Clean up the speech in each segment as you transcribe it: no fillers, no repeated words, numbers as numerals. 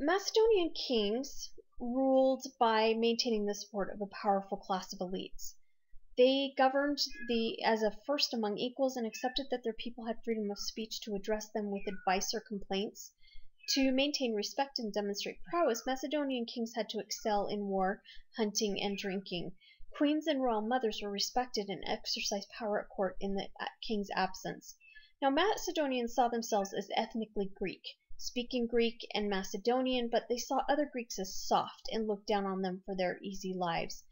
Macedonian kings ruled by maintaining the support of a powerful class of elites. They governed as a first among equals and accepted that their people had freedom of speech to address them with advice or complaints. To maintain respect and demonstrate prowess, Macedonian kings had to excel in war, hunting, and drinking. Queens and royal mothers were respected and exercised power at court in the king's absence. Now, Macedonians saw themselves as ethnically Greek, speaking Greek and Macedonian, but they saw other Greeks as soft and looked down on them for their easy lives.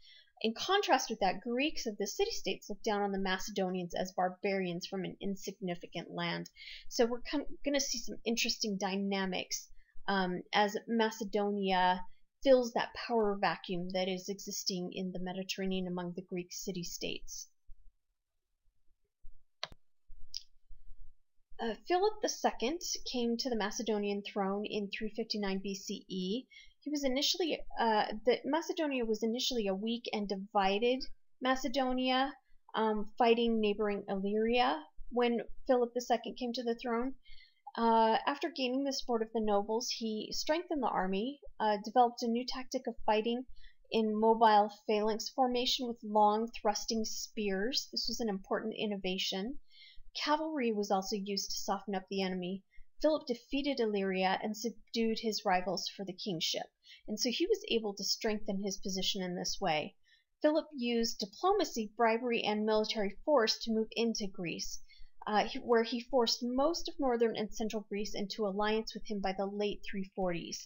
In contrast with that, Greeks of the city-states looked down on the Macedonians as barbarians from an insignificant land. So we're going to see some interesting dynamics as Macedonia fills that power vacuum that is existing in the Mediterranean among the Greek city-states. Philip II came to the Macedonian throne in 359 BCE. Macedonia was initially a weak and divided Macedonia, fighting neighboring Illyria when Philip II came to the throne. After gaining the support of the nobles, he strengthened the army, developed a new tactic of fighting in mobile phalanx formation with long thrusting spears. This was an important innovation. Cavalry was also used to soften up the enemy. Philip defeated Illyria and subdued his rivals for the kingship, and so he was able to strengthen his position in this way. Philip used diplomacy, bribery, and military force to move into Greece, where he forced most of northern and central Greece into alliance with him by the late 340s.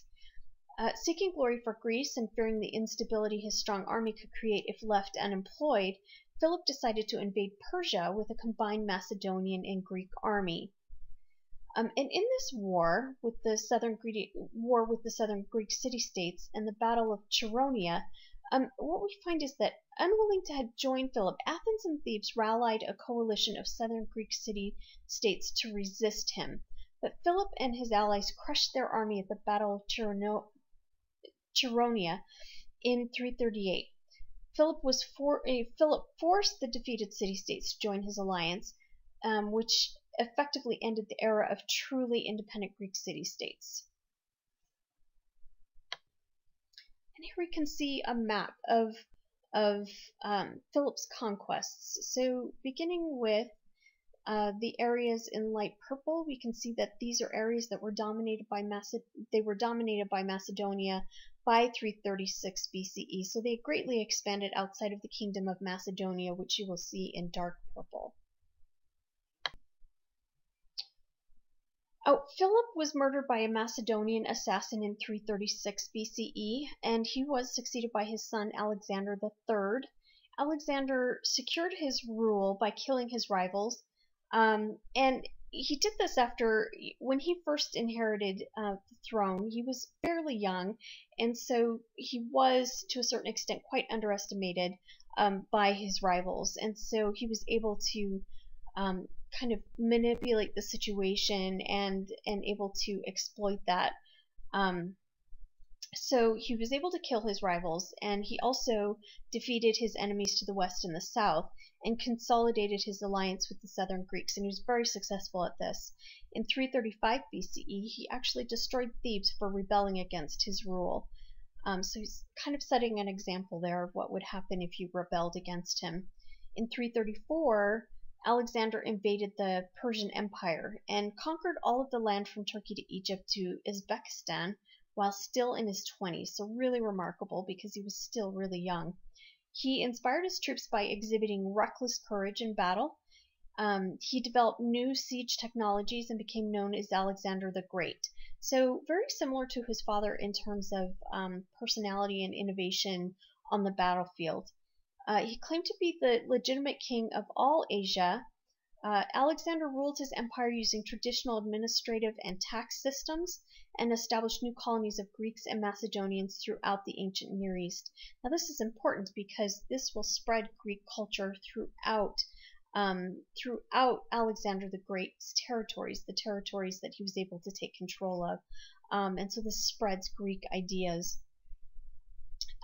Seeking glory for Greece and fearing the instability his strong army could create if left unemployed, Philip decided to invade Persia with a combined Macedonian and Greek army. And in this war with the southern Greek city-states and the Battle of Chaeronea, what we find is that, unwilling to join Philip, Athens and Thebes rallied a coalition of southern Greek city-states to resist him. But Philip and his allies crushed their army at the Battle of Chaeronea in 338. Philip forced the defeated city-states to join his alliance, which effectively ended the era of truly independent Greek city-states. And here we can see a map of Philip's conquests. So beginning with the areas in light purple, we can see that these are areas that were dominated by Macedonia by 336 BCE. So they greatly expanded outside of the kingdom of Macedonia, which you will see in dark purple. Philip was murdered by a Macedonian assassin in 336 BCE, and he was succeeded by his son Alexander III. Alexander secured his rule by killing his rivals, and he did this when he first inherited the throne. He was fairly young, and so he was, to a certain extent, quite underestimated by his rivals, and so he was able to kind of manipulate the situation and able to exploit that. So he was able to kill his rivals, and he also defeated his enemies to the west and the south, and consolidated his alliance with the southern Greeks, and he was very successful at this. In 335 BCE, he actually destroyed Thebes for rebelling against his rule. So he's kind of setting an example there of what would happen if you rebelled against him. In 334, Alexander invaded the Persian Empire and conquered all of the land from Turkey to Egypt to Uzbekistan while still in his 20s, so really remarkable because he was still really young. He inspired his troops by exhibiting reckless courage in battle. He developed new siege technologies and became known as Alexander the Great. So very similar to his father in terms of personality and innovation on the battlefield. He claimed to be the legitimate king of all Asia. Alexander ruled his empire using traditional administrative and tax systems and established new colonies of Greeks and Macedonians throughout the ancient Near East. Now this is important because this will spread Greek culture throughout Alexander the Great's territories, the territories that he was able to take control of. And so this spreads Greek ideas.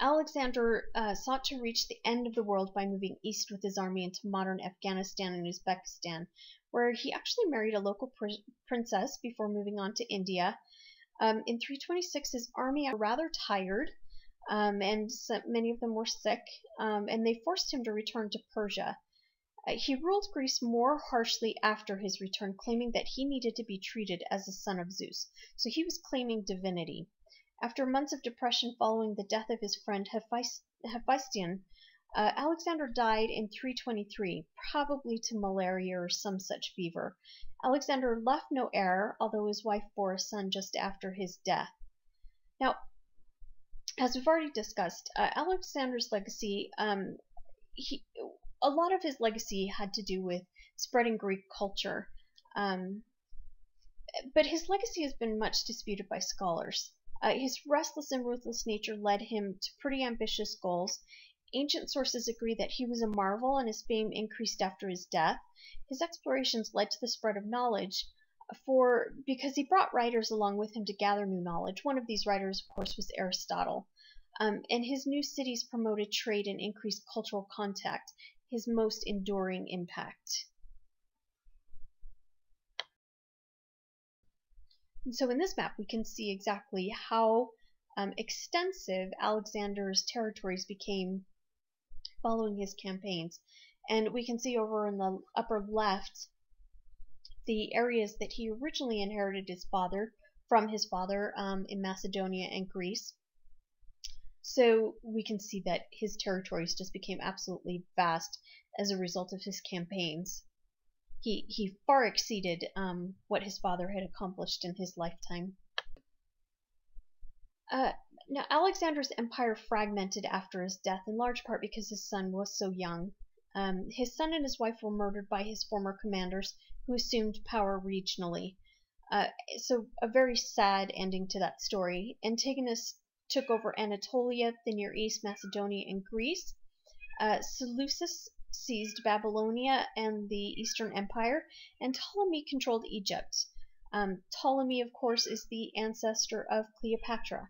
Alexander sought to reach the end of the world by moving east with his army into modern Afghanistan and Uzbekistan, where he actually married a local princess before moving on to India. In 326, his army were rather tired, and many of them were sick, and they forced him to return to Persia. He ruled Greece more harshly after his return, claiming that he needed to be treated as a son of Zeus. So he was claiming divinity. After months of depression following the death of his friend Hephaestion, Alexander died in 323, probably to malaria or some such fever. Alexander left no heir, although his wife bore a son just after his death. Now, as we've already discussed, Alexander's legacy, a lot of his legacy had to do with spreading Greek culture, but his legacy has been much disputed by scholars. His restless and ruthless nature led him to pretty ambitious goals. Ancient sources agree that he was a marvel and his fame increased after his death. His explorations led to the spread of knowledge because he brought writers along with him to gather new knowledge. One of these writers, of course, was Aristotle. And his new cities promoted trade and increased cultural contact, his most enduring impact. And so in this map, we can see exactly how extensive Alexander's territories became following his campaigns. And we can see over in the upper left the areas that he originally inherited from his father in Macedonia and Greece. So we can see that his territories just became absolutely vast as a result of his campaigns. He far exceeded what his father had accomplished in his lifetime. Now, Alexander's empire fragmented after his death, in large part because his son was so young. His son and his wife were murdered by his former commanders, who assumed power regionally. So a very sad ending to that story. Antigonus took over Anatolia, the Near East, Macedonia, and Greece. Seleucus seized Babylonia and the Eastern Empire, and Ptolemy controlled Egypt. Ptolemy, of course, is the ancestor of Cleopatra.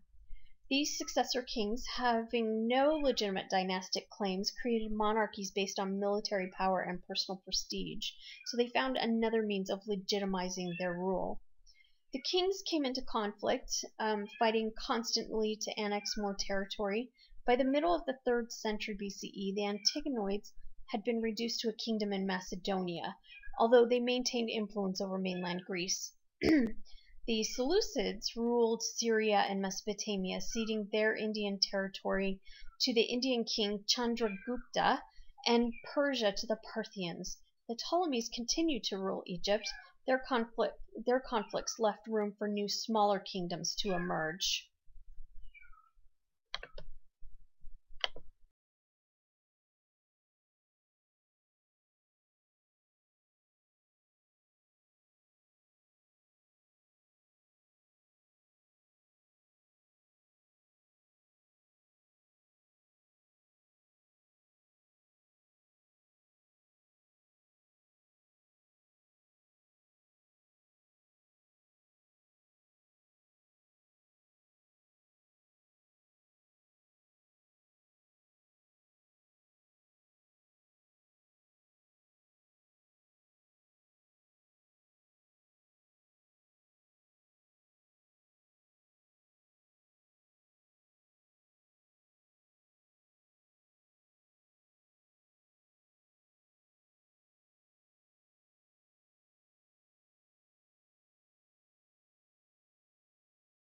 These successor kings, having no legitimate dynastic claims, created monarchies based on military power and personal prestige, so they found another means of legitimizing their rule. The kings came into conflict, fighting constantly to annex more territory. By the middle of the 3rd century BCE, the Antigonoids had been reduced to a kingdom in Macedonia, although they maintained influence over mainland Greece. The Seleucids ruled Syria and Mesopotamia, ceding their Indian territory to the Indian king Chandragupta and Persia to the Parthians. The Ptolemies continued to rule Egypt. Their conflicts left room for new, smaller kingdoms to emerge.